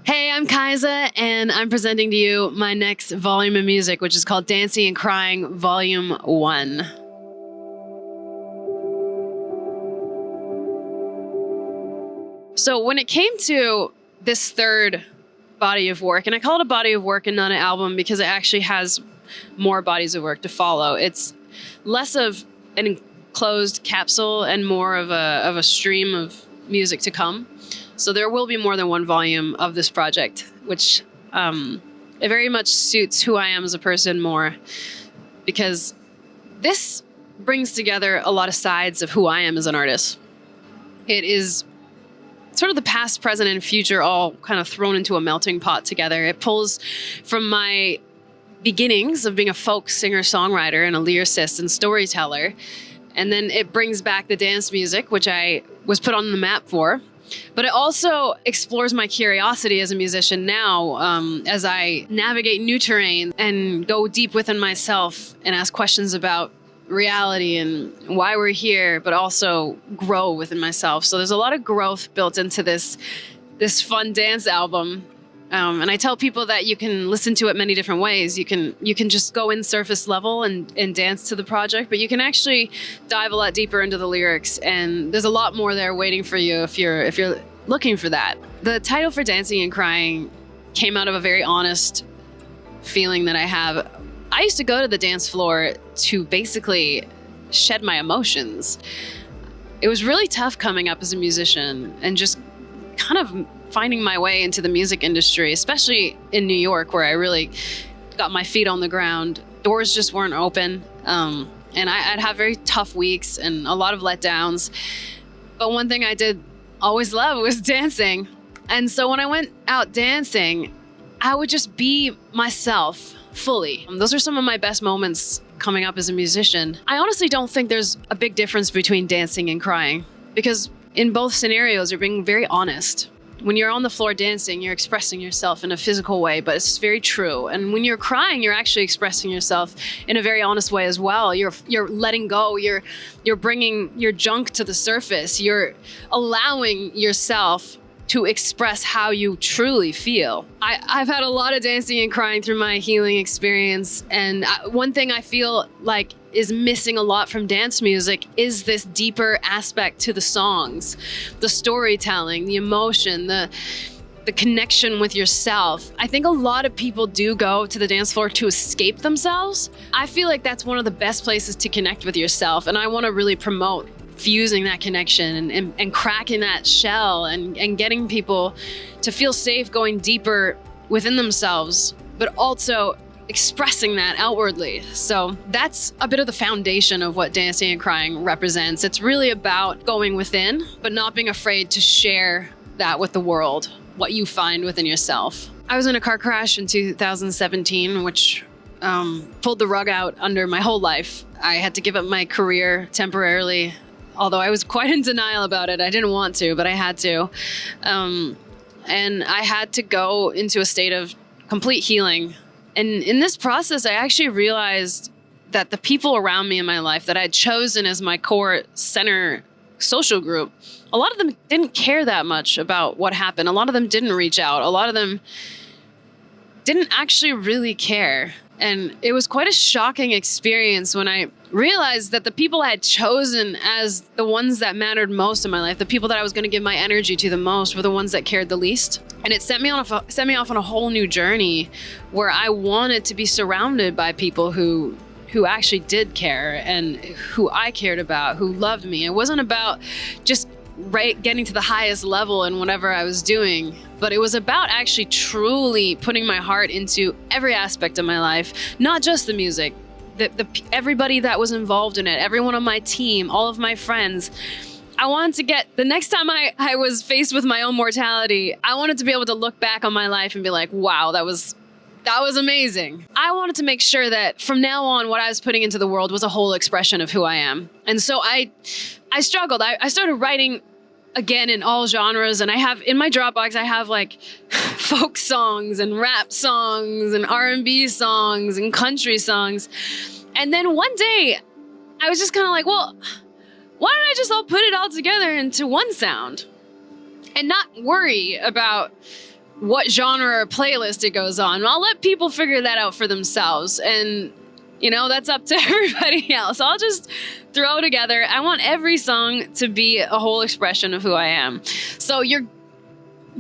Hey, I'm Kiesza, and I'm presenting to you my next volume of music, which is called Dancing and Crying Volume 1. So when it came to this third body of work, and I call it a body of work and not an album because it actually has more bodies of work to follow. It's less of an enclosed capsule and more of a stream of music to come. So there will be more than one volume of this project, which it very much suits who I am as a person more, because this brings together a lot of sides of who I am as an artist. It is sort of the past, present, and future all kind of thrown into a melting pot together. It pulls from my beginnings of being a folk singer-songwriter and a lyricist and storyteller, and then it brings back the dance music, which I was put on the map for. But it also explores my curiosity as a musician now, as I navigate new terrain and go deep within myself and ask questions about reality and why we're here, but also grow within myself. So there's a lot of growth built into this fun dance album. And I tell people that you can listen to it many different ways. You can just go in surface level and dance to the project, but you can actually dive a lot deeper into the lyrics. And there's a lot more there waiting for you if you're looking for that. The title for Dancing and Crying came out of a very honest feeling that I have. I used to go to the dance floor to basically shed my emotions. It was really tough coming up as a musician and just kind of finding my way into the music industry, especially in New York, where I really got my feet on the ground. Doors just weren't open. And I'd have very tough weeks and a lot of letdowns. But one thing I did always love was dancing. And so when I went out dancing, I would just be myself fully. Those are some of my best moments coming up as a musician. I honestly don't think there's a big difference between dancing and crying, because in both scenarios, you're being very honest. When you're on the floor dancing, you're expressing yourself in a physical way, but it's very true. And when you're crying, you're actually expressing yourself in a very honest way as well. You're letting go. You're bringing your junk to the surface. You're allowing yourself to express how you truly feel. I've had a lot of dancing and crying through my healing experience. And one thing I feel like is missing a lot from dance music is this deeper aspect to the songs, the storytelling, the emotion, the connection with yourself. I think a lot of people do go to the dance floor to escape themselves. I feel like that's one of the best places to connect with yourself. And I want to really promote fusing that connection and cracking that shell and getting people to feel safe going deeper within themselves, but also expressing that outwardly. So that's a bit of the foundation of what Dancing and Crying represents. It's really about going within, but not being afraid to share that with the world, what you find within yourself. I was in a car crash in 2017, which pulled the rug out under my whole life. I had to give up my career temporarily, although I was quite in denial about it. I didn't want to, but I had to. And I had to go into a state of complete healing. And in this process, I actually realized that the people around me in my life that I'd chosen as my core center social group, a lot of them didn't care that much about what happened. A lot of them didn't reach out. A lot of them didn't actually really care. And it was quite a shocking experience when I realized that the people I had chosen as the ones that mattered most in my life, the people that I was going to give my energy to the most, were the ones that cared the least. And it set me off on a whole new journey where I wanted to be surrounded by people who actually did care and who I cared about, who loved me. It wasn't about just getting to the highest level in whatever I was doing, but it was about actually truly putting my heart into every aspect of my life, not just the music, everybody that was involved in it, everyone on my team, all of my friends. I wanted to get, the next time I was faced with my own mortality, I wanted to be able to look back on my life and be like, wow, that was amazing. I wanted to make sure that from now on, what I was putting into the world was a whole expression of who I am. And so I struggled. I started writing again in all genres, and I have in my Dropbox, I have like folk songs and rap songs and R&B songs and country songs. And then one day I was just kind of like, well, why don't I just all put it all together into one sound and not worry about what genre or playlist it goes on. I'll let people figure that out for themselves. And, that's up to everybody else. I'll just throw together. I want every song to be a whole expression of who I am. So you're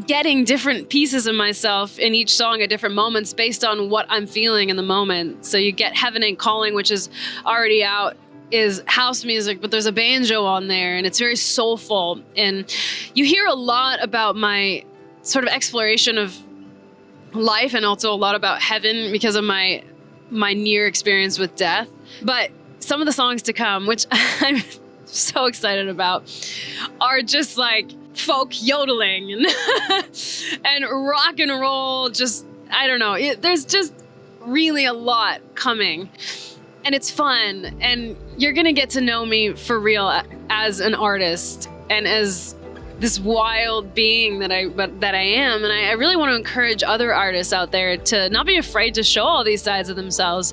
getting different pieces of myself in each song at different moments based on what I'm feeling in the moment. So you get Heaven Ain't Calling, which is already out, is house music, but there's a banjo on there and it's very soulful. And you hear a lot about my sort of exploration of life and also a lot about heaven because of my near experience with death. But some of the songs to come, which I'm so excited about, are just like folk yodeling and rock and roll. Just, I don't know. There's just really a lot coming. And it's fun. And you're going to get to know me for real as an artist and as this wild being that I am. And I really want to encourage other artists out there to not be afraid to show all these sides of themselves.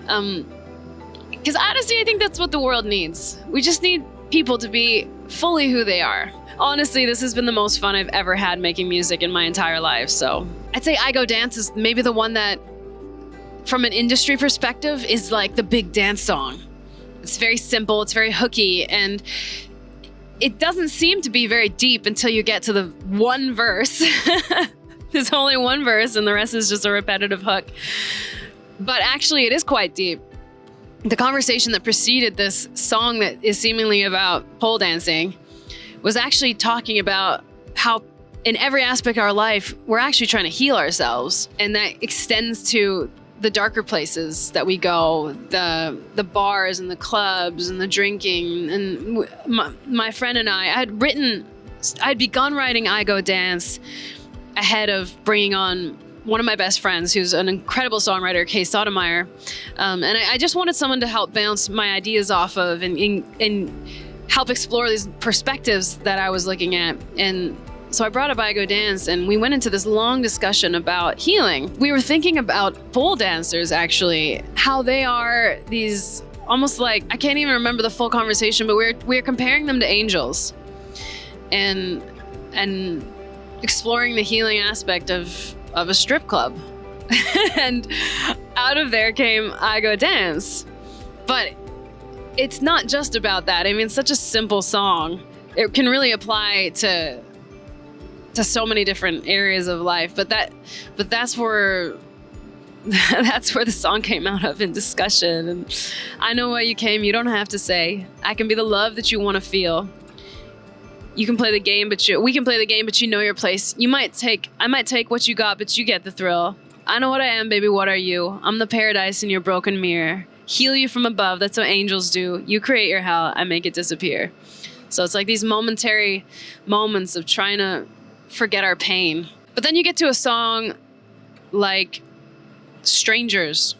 Because honestly, I think that's what the world needs. We just need people to be fully who they are. Honestly, this has been the most fun I've ever had making music in my entire life. So I'd say I Go Dance is maybe the one that, from an industry perspective, is like the big dance song. It's very simple, it's very hooky, and it doesn't seem to be very deep until you get to the one verse. There's only one verse and the rest is just a repetitive hook. But actually, it is quite deep. The conversation that preceded this song that is seemingly about pole dancing was actually talking about how in every aspect of our life, we're actually trying to heal ourselves. And that extends to the darker places that we go, the bars and the clubs and the drinking. And my friend and I'd begun writing I Go Dance ahead of bringing on one of my best friends, who's an incredible songwriter, Kiesza. And I just wanted someone to help bounce my ideas off of and help explore these perspectives that I was looking at. And so I brought up I Go Dance, and we went into this long discussion about healing. We were thinking about pole dancers, actually, how they are these almost like, I can't even remember the full conversation, but we're comparing them to angels and exploring the healing aspect of a strip club. And out of there came I Go Dance. But it's not just about that. I mean, it's such a simple song. It can really apply to so many different areas of life, but that's where the song came out of in discussion. And I know why you came. You don't have to say. I can be the love that you want to feel. You can play the game, we can play the game, but you know your place. I might take what you got, but you get the thrill. I know what I am, baby. What are you? I'm the paradise in your broken mirror. Heal you from above. That's what angels do. You create your hell. I make it disappear. So it's like these momentary moments of trying to forget our pain. But then you get to a song like Strangers.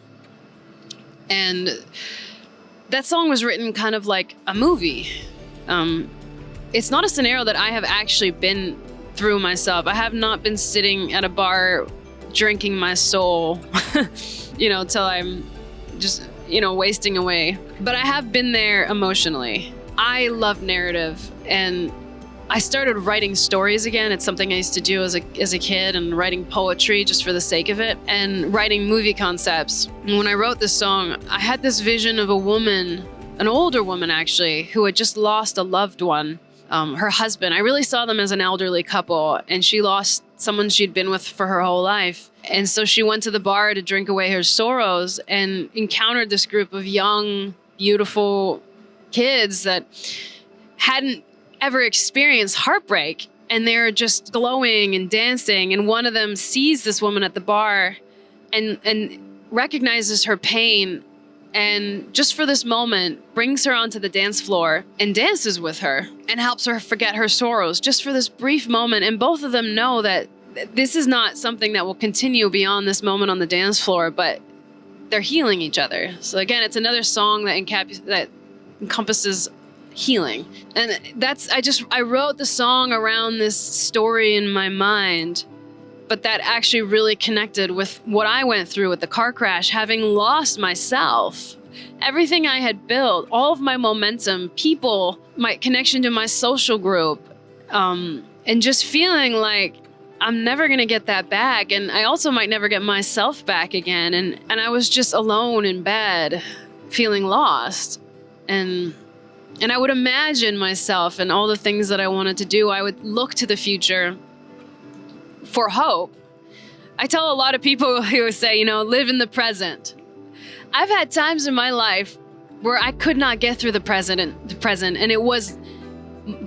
And that song was written kind of like a movie. It's not a scenario that I have actually been through myself. I have not been sitting at a bar drinking my soul, till I'm just, wasting away. But I have been there emotionally. I love narrative, and I started writing stories again. It's something I used to do as a kid, and writing poetry just for the sake of it, and writing movie concepts. And when I wrote this song, I had this vision of a woman, an older woman actually, who had just lost a loved one, her husband. I really saw them as an elderly couple, and she lost someone she'd been with for her whole life. And so she went to the bar to drink away her sorrows and encountered this group of young, beautiful kids that hadn't ever experienced heartbreak, and they're just glowing and dancing. And one of them sees this woman at the bar and recognizes her pain, and just for this moment brings her onto the dance floor and dances with her and helps her forget her sorrows just for this brief moment. And both of them know that this is not something that will continue beyond this moment on the dance floor, but they're healing each other. So again, it's another song that encompasses healing. And I wrote the song around this story in my mind, but that actually really connected with what I went through with the car crash, having lost myself. Everything I had built, all of my momentum, people, my connection to my social group, and just feeling like I'm never going to get that back. And I also might never get myself back again. And I was just alone in bed, feeling lost. And I would imagine myself and all the things that I wanted to do. I would look to the future for hope. I tell a lot of people who say, live in the present. I've had times in my life where I could not get through the present, and it was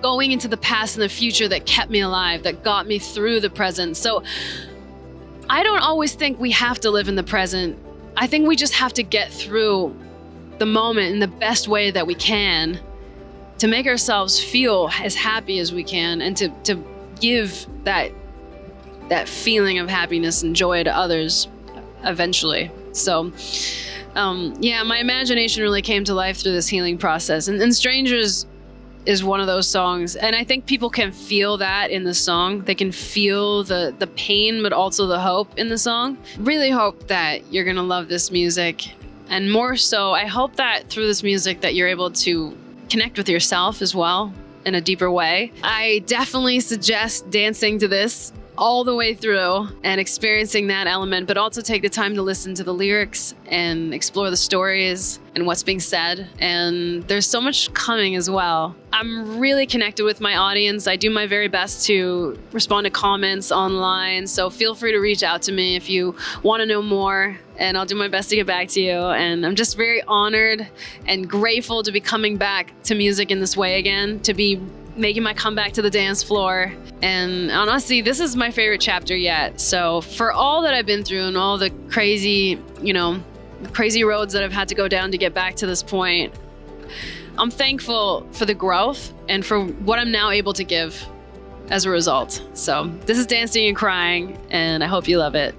going into the past and the future that kept me alive, that got me through the present. So I don't always think we have to live in the present. I think we just have to get through the moment in the best way that we can to make ourselves feel as happy as we can, and to give that feeling of happiness and joy to others eventually. So my imagination really came to life through this healing process. And Strangers is one of those songs. And I think people can feel that in the song. They can feel the pain, but also the hope in the song. Really hope that you're going to love this music. And more so, I hope that through this music that you're able to connect with yourself as well in a deeper way. I definitely suggest dancing to this all the way through and experiencing that element, but also take the time to listen to the lyrics and explore the stories and what's being said. And there's so much coming as well. I'm really connected with my audience. I do my very best to respond to comments online, so feel free to reach out to me if you want to know more, and I'll do my best to get back to you. And I'm just very honored and grateful to be coming back to music in this way again, to be making my comeback to the dance floor. And honestly, this is my favorite chapter yet. So for all that I've been through and all the crazy roads that I've had to go down to get back to this point, I'm thankful for the growth and for what I'm now able to give as a result. So this is Dancing and Crying, and I hope you love it.